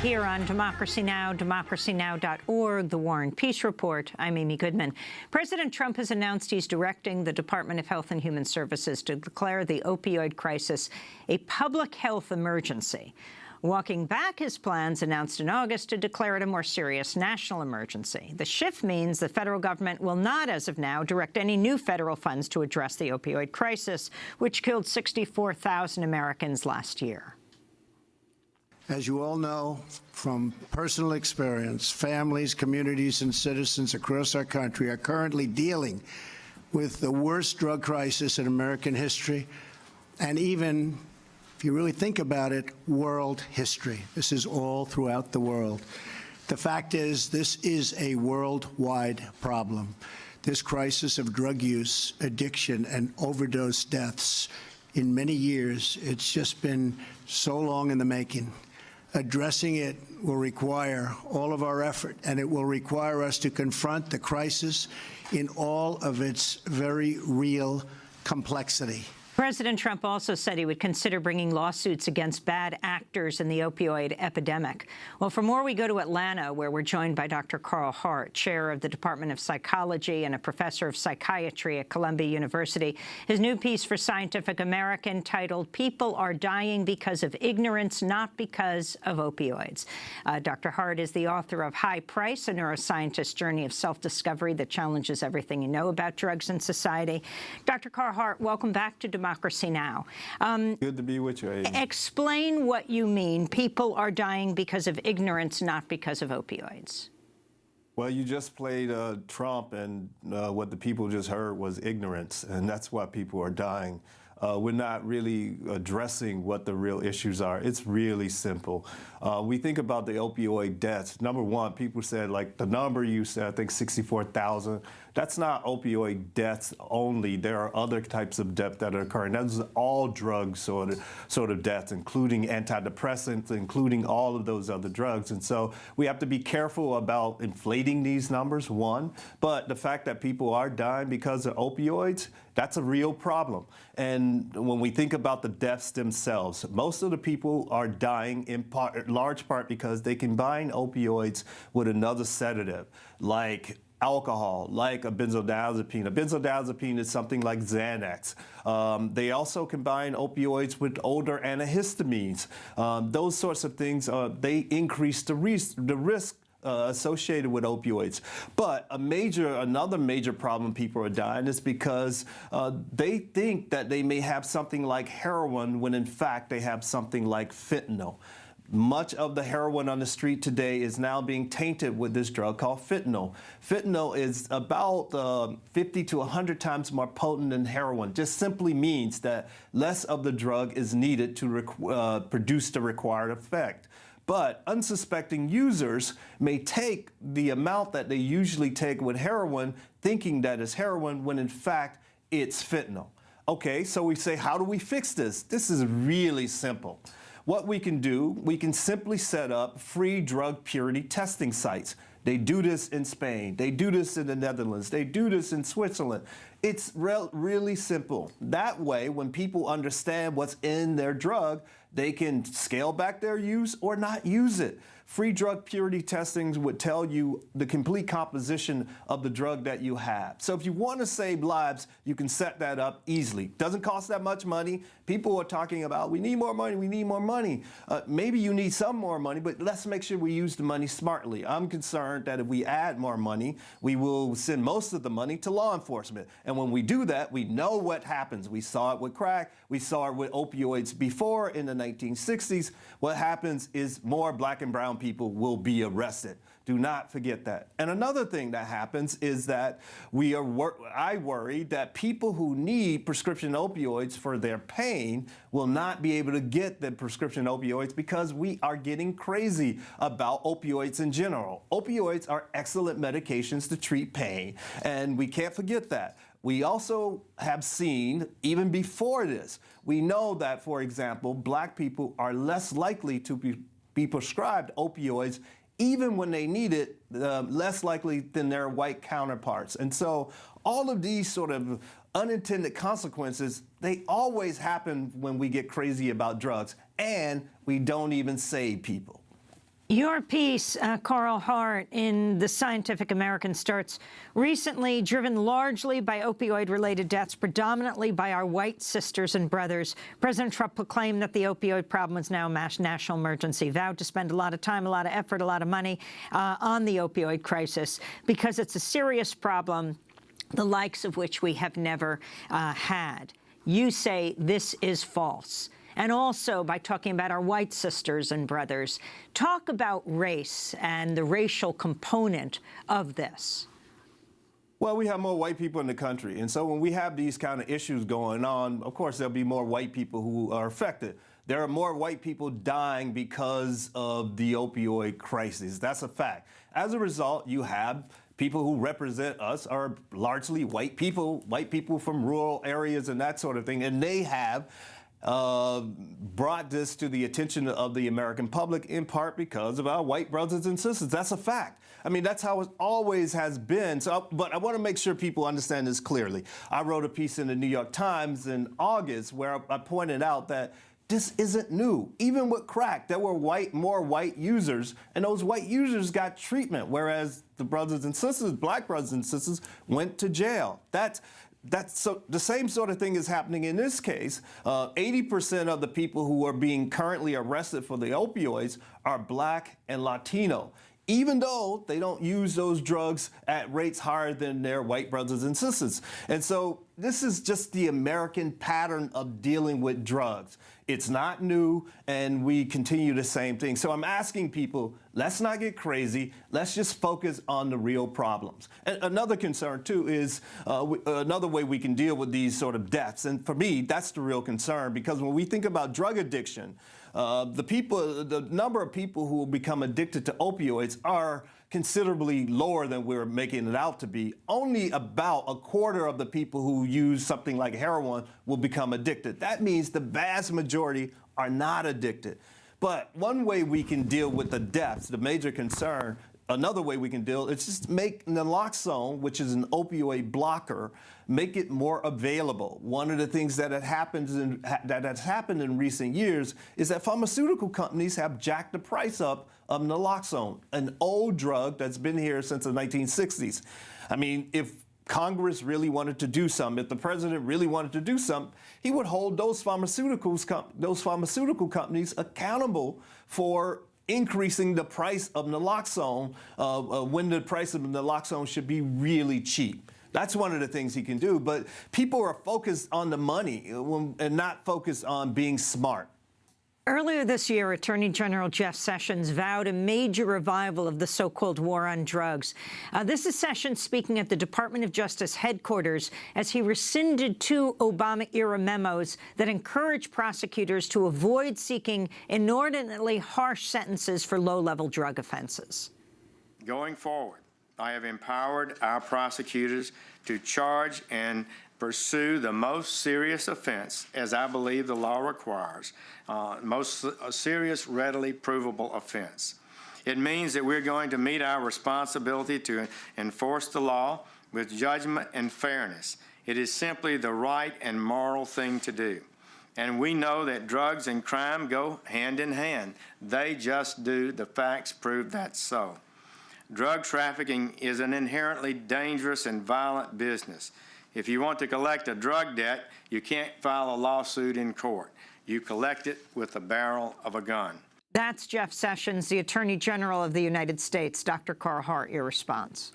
Here on Democracy Now!, democracynow.org, The War and Peace Report. I'm Amy Goodman. President Trump has announced he's directing the Department of Health and Human Services to declare the opioid crisis a public health emergency, walking back his plans announced in August to declare it a more serious national emergency. The shift means the federal government will not, as of now, direct any new federal funds to address the opioid crisis, which killed 64,000 Americans last year. As you all know from personal experience, families, communities, and citizens across our country are currently dealing with the worst drug crisis in American history, and even, if you really think about it, world history. This is all throughout the world. The fact is, this is a worldwide problem. This crisis of drug use, addiction, and overdose deaths, in many years, it's just been so long in the making. Addressing it will require all of our effort, and it will require us to confront the crisis in all of its very real complexity. President Trump also said he would consider bringing lawsuits against bad actors in the opioid epidemic. Well, for more, we go to Atlanta, where we're joined by Dr. Carl Hart, chair of the Department of Psychology and a professor of psychiatry at Columbia University. His new piece for Scientific American titled "People Are Dying Because of Ignorance, Not Because of Opioids." Dr. Hart is the author of High Price, a neuroscientist's journey of self-discovery that challenges everything you know about drugs and society. Dr. Carl Hart, welcome back to Democracy Now! Good to be with you, Amy. Explain what you mean. People are dying because of ignorance, not because of opioids. Well, you just played Trump, and what the people just heard was ignorance, and that's why people are dying. We're not really addressing what the real issues are. It's really simple. We think about the opioid deaths. Number one, people said, like the number you said, I think 64,000. That's not opioid deaths only. There are other types of deaths that are occurring. That's all drug sort of deaths, including antidepressants, including all of those other drugs. And so we have to be careful about inflating these numbers, one. But the fact that people are dying because of opioids, that's a real problem. And when we think about the deaths themselves, most of the people are dying in large part because they combine opioids with another sedative, like alcohol, like a benzodiazepine. A benzodiazepine is something like Xanax. They also combine opioids with older antihistamines. Those sorts of things, they increase the risk associated with opioids. But another major problem people are dying is because they think that they may have something like heroin when in fact they have something like fentanyl. Much of the heroin on the street today is now being tainted with this drug called fentanyl. Fentanyl is about 50 to 100 times more potent than heroin. Just simply means that less of the drug is needed to produce the required effect. But unsuspecting users may take the amount that they usually take with heroin, thinking that it's heroin, when in fact it's fentanyl. Okay, so we say, how do we fix this? This is really simple. What we can do, we can simply set up free drug purity testing sites. They do this in Spain. They do this in the Netherlands. They do this in Switzerland. It's really simple. That way, when people understand what's in their drug, they can scale back their use or not use it. Free drug purity testings would tell you the complete composition of the drug that you have. So if you want to save lives, you can set that up easily. Doesn't cost that much money. People are talking about, we need more money, we need more money. Maybe you need some more money, but let's make sure we use the money smartly. I'm concerned that if we add more money, we will send most of the money to law enforcement. And when we do that, we know what happens. We saw it with crack. We saw it with opioids before in the 1960s. What happens is more black and brown people will be arrested. Do not forget that. And another thing that happens is that I worry that people who need prescription opioids for their pain will not be able to get the prescription opioids because we are getting crazy about opioids in general. Opioids are excellent medications to treat pain, and we can't forget that. We also have seen, even before this, we know that, for example, black people are less likely to be prescribed opioids even when they need it, less likely than their white counterparts. And so all of these sort of unintended consequences, they always happen when we get crazy about drugs, and we don't even save people. Your piece, Carl Hart, in The Scientific American starts recently driven largely by opioid-related deaths, predominantly by our white sisters and brothers. President Trump proclaimed that the opioid problem is now a national emergency, vowed to spend a lot of time, a lot of effort, a lot of money on the opioid crisis because it's a serious problem, the likes of which we have never had. You say this is false. And also, by talking about our white sisters and brothers, talk about race and the racial component of this. Well, we have more white people in the country. And so when we have these kind of issues going on, of course, there'll be more white people who are affected. There are more white people dying because of the opioid crisis. That's a fact. As a result, you have people who represent us are largely white people from rural areas and that sort of thing. And they have brought this to the attention of the American public in part because of our white brothers and sisters. That's a fact. I mean, that's how it always has been. So, but I want to make sure people understand this clearly. I wrote a piece in the New York Times in August where I pointed out that this isn't new. Even with crack, there were more white users, and those white users got treatment, whereas the brothers and sisters, black brothers and sisters, went to jail. So the same sort of thing is happening in this case. 80% of the people who are being currently arrested for the opioids are black and Latino, even though they don't use those drugs at rates higher than their white brothers and sisters. And so this is just the American pattern of dealing with drugs. It's not new, and we continue the same thing. So I'm asking people, let's not get crazy. Let's just focus on the real problems. And another concern, too, is another way we can deal with these sort of deaths. And for me, that's the real concern, because when we think about drug addiction, the number of people who will become addicted to opioids are considerably lower than we're making it out to be. Only about a quarter of the people who use something like heroin will become addicted. That means the vast majority are not addicted. But one way we can deal with the deaths, the major concern, another way we can deal is just make naloxone, which is an opioid blocker, make it more available. One of the things that has happened in recent years is that pharmaceutical companies have jacked the price up of naloxone, an old drug that's been here since the 1960s. I mean, if Congress really wanted to do something, if the president really wanted to do something, he would hold those pharmaceutical companies accountable for increasing the price of naloxone when the price of naloxone should be really cheap. That's one of the things he can do. But people are focused on the money and not focused on being smart. Earlier this year, Attorney General Jeff Sessions vowed a major revival of the so-called war on drugs. This is Sessions speaking at the Department of Justice headquarters as he rescinded 2 Obama-era memos that encourage prosecutors to avoid seeking inordinately harsh sentences for low-level drug offenses. Going forward, I have empowered our prosecutors to charge and pursue the most serious offense, as I believe the law requires, most serious, readily provable offense. It means that we're going to meet our responsibility to enforce the law with judgment and fairness It is simply the right and moral thing to do. And we know that drugs and crime go hand in hand. They just do. The facts prove that's so. Drug trafficking is an inherently dangerous and violent business. If you want to collect a drug debt, you can't file a lawsuit in court. You collect it with the barrel of a gun. That's Jeff Sessions, the Attorney General of the United States. Dr. Carl Hart, your response.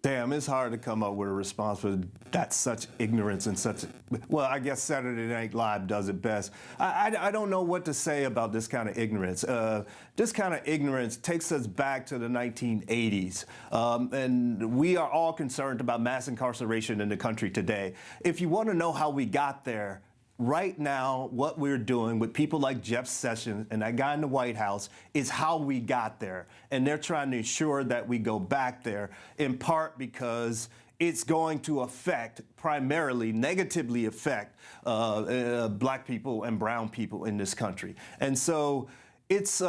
Damn, it's hard to come up with a response for that's such ignorance and such, well, I guess Saturday Night Live does it best. I don't know what to say about this kind of ignorance. This kind of ignorance takes us back to the 1980s, and we are all concerned about mass incarceration in the country today. If you want to know how we got there, right now, what we're doing with people like Jeff Sessions and that guy in the White House is how we got there. And they're trying to ensure that we go back there, in part because it's going to affect, primarily negatively affect, black people and brown people in this country. And so it's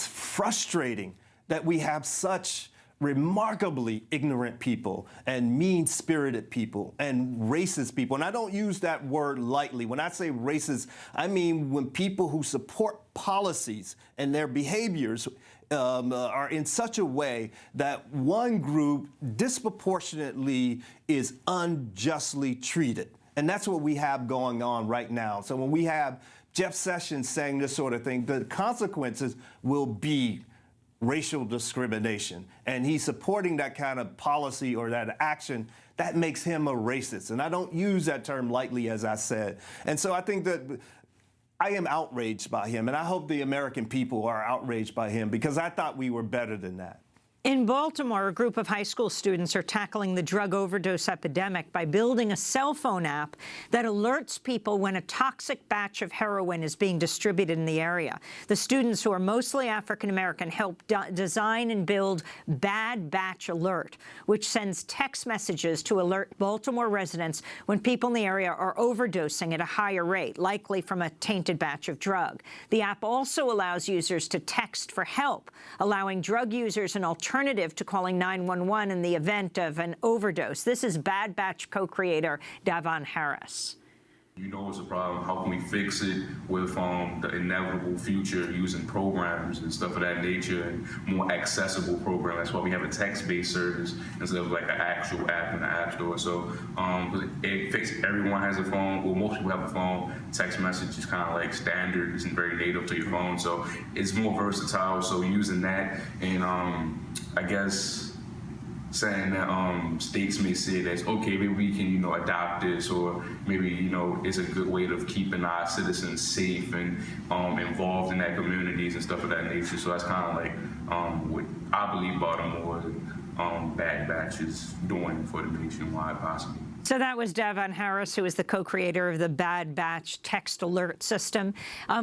frustrating that we have such remarkably ignorant people and mean-spirited people and racist people. And I don't use that word lightly. When I say racist, I mean when people who support policies and their behaviors are in such a way that one group disproportionately is unjustly treated. And that's what we have going on right now. So when we have Jeff Sessions saying this sort of thing, the consequences will be racial discrimination, and he's supporting that kind of policy or that action. That makes him a racist, and I don't use that term lightly, as I said. And so I think that I am outraged by him, and I hope the American people are outraged by him, because I thought we were better than that. In Baltimore, a group of high school students are tackling the drug overdose epidemic by building a cell phone app that alerts people when a toxic batch of heroin is being distributed in the area. The students, who are mostly African-American, helped design and build Bad Batch Alert, which sends text messages to alert Baltimore residents when people in the area are overdosing at a higher rate, likely from a tainted batch of drug. The app also allows users to text for help, allowing drug users an alternative to calling 911 in the event of an overdose. This is Bad Batch co-creator Davon Harris. You know it's a problem. How can we fix it with the inevitable future using programs and stuff of that nature and more accessible programs? That's why we have a text-based service instead of like an actual app in the App Store. So it fixes, everyone has a phone, well, most people have a phone. Text message is kind of like standard, isn't very native to your phone. So it's more versatile. So using that and I guess saying that states may say that, okay, maybe we can, adopt this, or maybe, it's a good way of keeping our citizens safe and involved in that communities and stuff of that nature. So that's kind of like what I believe Baltimore Bad Batch is doing for the nationwide possibly. So that was Davon Harris, who is the co-creator of the Bad Batch text alert system.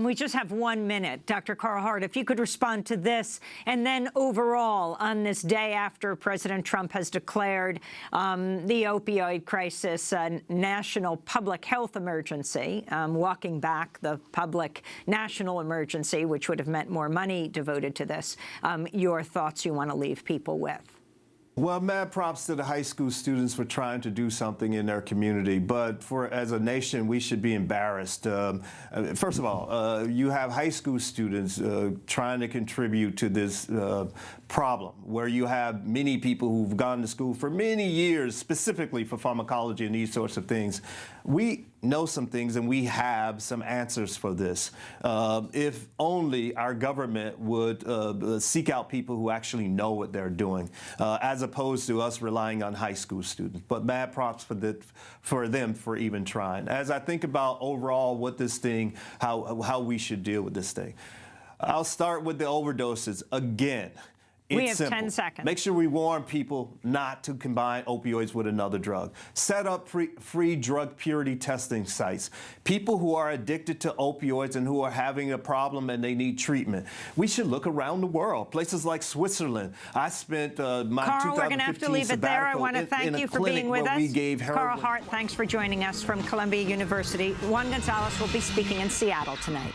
We just have 1 minute. Dr. Carl Hart, if you could respond to this, and then overall, on this day after President Trump has declared the opioid crisis a national public health emergency, walking back the public national emergency, which would have meant more money devoted to this, your thoughts you want to leave people with. Well, mad props to the high school students for trying to do something in their community, but as a nation, we should be embarrassed. First of all, you have high school students trying to contribute to this problem, where you have many people who've gone to school for many years, specifically for pharmacology and these sorts of things. We know some things, and we have some answers for this. If only our government would seek out people who actually know what they're doing, as opposed to us relying on high school students. But mad props for them for even trying. As I think about overall what this thing, how we should deal with this thing, I'll start with the overdoses again. We have simple. 10 seconds. Make sure we warn people not to combine opioids with another drug. Set up free drug purity testing sites. People who are addicted to opioids and who are having a problem and they need treatment. We should look around the world. Places like Switzerland. I spent my Carl, we're going to have to leave it there. I want to thank you for being with us. Carl Hart, thanks for joining us from Columbia University. Juan Gonzalez will be speaking in Seattle tonight.